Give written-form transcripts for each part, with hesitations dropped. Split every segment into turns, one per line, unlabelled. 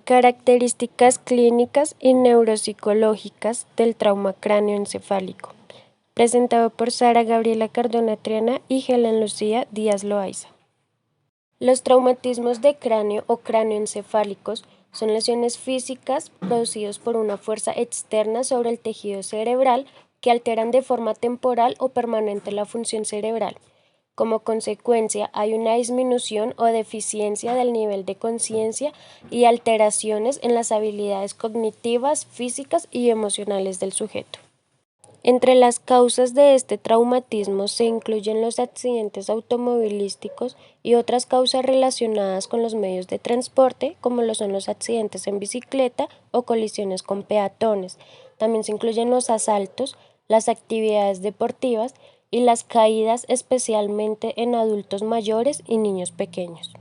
Características clínicas y neuropsicológicas del trauma cráneoencefálico, presentado por Sara Gabriela Cardona Triana y Helen Lucía Díaz Loaiza. Los traumatismos de cráneo o cráneoencefálicos son lesiones físicas producidas por una fuerza externa sobre el tejido cerebral que alteran de forma temporal o permanente la función cerebral. Como consecuencia, hay una disminución o deficiencia del nivel de conciencia y alteraciones en las habilidades cognitivas, físicas y emocionales del sujeto. Entre las causas de este traumatismo se incluyen los accidentes automovilísticos y otras causas relacionadas con los medios de transporte, como lo son los accidentes en bicicleta o colisiones con peatones. También se incluyen los asaltos, las actividades deportivas y las caídas, especialmente en adultos mayores y niños pequeños.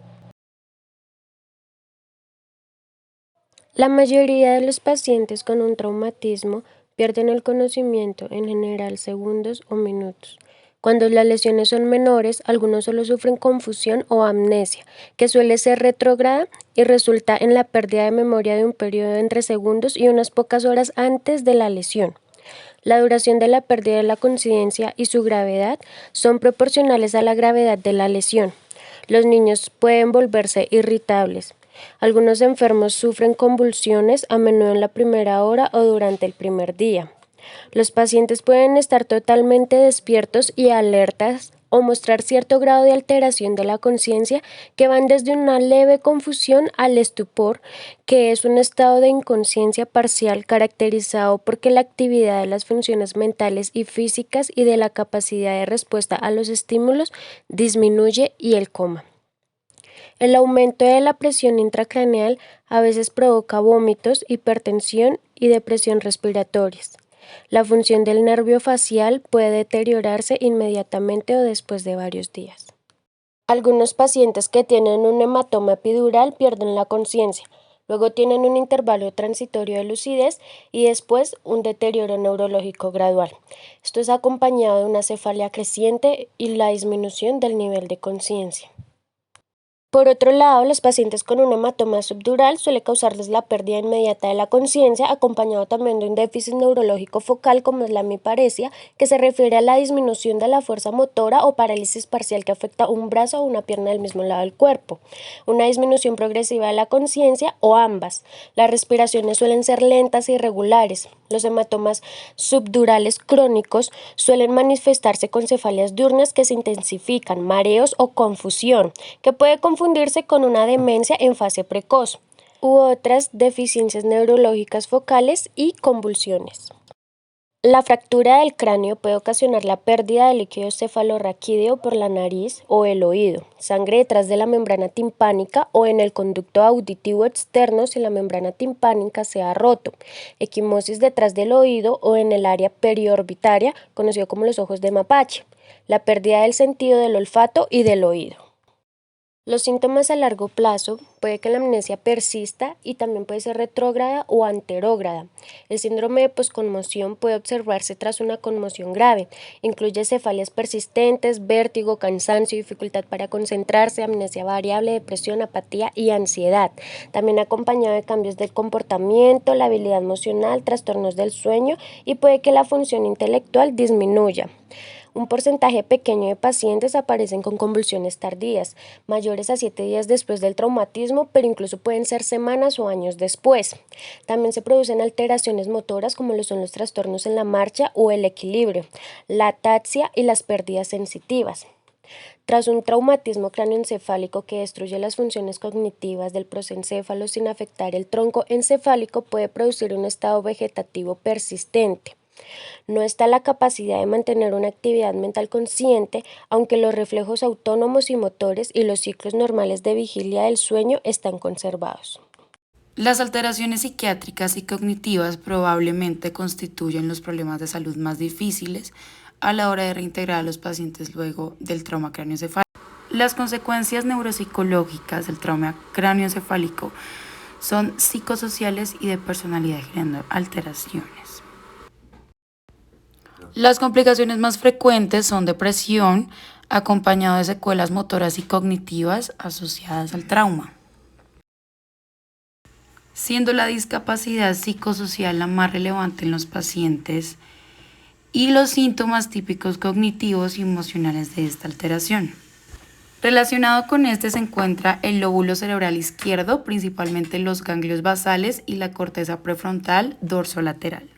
La mayoría de los pacientes con un traumatismo pierden el conocimiento, en general segundos o minutos. Cuando las lesiones son menores, algunos solo sufren confusión o amnesia, que suele ser retrógrada y resulta en la pérdida de memoria de un periodo entre segundos y unas pocas horas antes de la lesión. La duración de la pérdida de la conciencia y su gravedad son proporcionales a la gravedad de la lesión. Los niños pueden volverse irritables. Algunos enfermos sufren convulsiones a menudo en la primera hora o durante el primer día. Los pacientes pueden estar totalmente despiertos y alertas o mostrar cierto grado de alteración de la conciencia que van desde una leve confusión al estupor, que es un estado de inconsciencia parcial caracterizado porque la actividad de las funciones mentales y físicas y de la capacidad de respuesta a los estímulos disminuye, y el coma. El aumento de la presión intracraneal a veces provoca vómitos, hipertensión y depresión respiratorias. La función del nervio facial puede deteriorarse inmediatamente o después de varios días. Algunos pacientes que tienen un hematoma epidural pierden la conciencia, luego tienen un intervalo transitorio de lucidez y después un deterioro neurológico gradual. Esto es acompañado de una cefalia creciente y la disminución del nivel de conciencia. Por otro lado, los pacientes con un hematoma subdural suele causarles la pérdida inmediata de la conciencia, acompañado también de un déficit neurológico focal como es la hemiparesia, que se refiere a la disminución de la fuerza motora o parálisis parcial que afecta un brazo o una pierna del mismo lado del cuerpo, una disminución progresiva de la conciencia o ambas. Las respiraciones suelen ser lentas e irregulares. Los hematomas subdurales crónicos suelen manifestarse con cefalias diurnas que se intensifican, mareos o confusión, que puede confundirse con una demencia en fase precoz, u otras deficiencias neurológicas focales y convulsiones. La fractura del cráneo puede ocasionar la pérdida del líquido cefalorraquídeo por la nariz o el oído, sangre detrás de la membrana timpánica o en el conducto auditivo externo si la membrana timpánica se ha roto, equimosis detrás del oído o en el área periorbitaria, conocido como los ojos de mapache, la pérdida del sentido del olfato y del oído. Los síntomas a largo plazo puede que la amnesia persista y también puede ser retrógrada o anterógrada. El síndrome de posconmoción puede observarse tras una conmoción grave. Incluye cefalias persistentes, vértigo, cansancio, dificultad para concentrarse, amnesia variable, depresión, apatía y ansiedad. También acompañado de cambios del comportamiento, la habilidad emocional, trastornos del sueño y puede que la función intelectual disminuya. Un porcentaje pequeño de pacientes aparecen con convulsiones tardías, mayores a 7 días después del traumatismo, pero incluso pueden ser semanas o años después. También se producen alteraciones motoras como lo son los trastornos en la marcha o el equilibrio, la ataxia y las pérdidas sensitivas. Tras un traumatismo cráneoencefálico que destruye las funciones cognitivas del prosencéfalo sin afectar el tronco encefálico, puede producir un estado vegetativo persistente. No está la capacidad de mantener una actividad mental consciente, aunque los reflejos autónomos y motores y los ciclos normales de vigilia del sueño están conservados.
Las alteraciones psiquiátricas y cognitivas probablemente constituyen los problemas de salud más difíciles a la hora de reintegrar a los pacientes luego del trauma cráneoencefálico. Las consecuencias neuropsicológicas del trauma cráneoencefálico son psicosociales y de personalidad, generando alteraciones. Las complicaciones más frecuentes son depresión, acompañado de secuelas motoras y cognitivas asociadas al trauma. siendo la discapacidad psicosocial la más relevante en los pacientes y los síntomas típicos cognitivos y emocionales de esta alteración. Relacionado con este se encuentra el lóbulo cerebral izquierdo, principalmente los ganglios basales y la corteza prefrontal dorsolateral.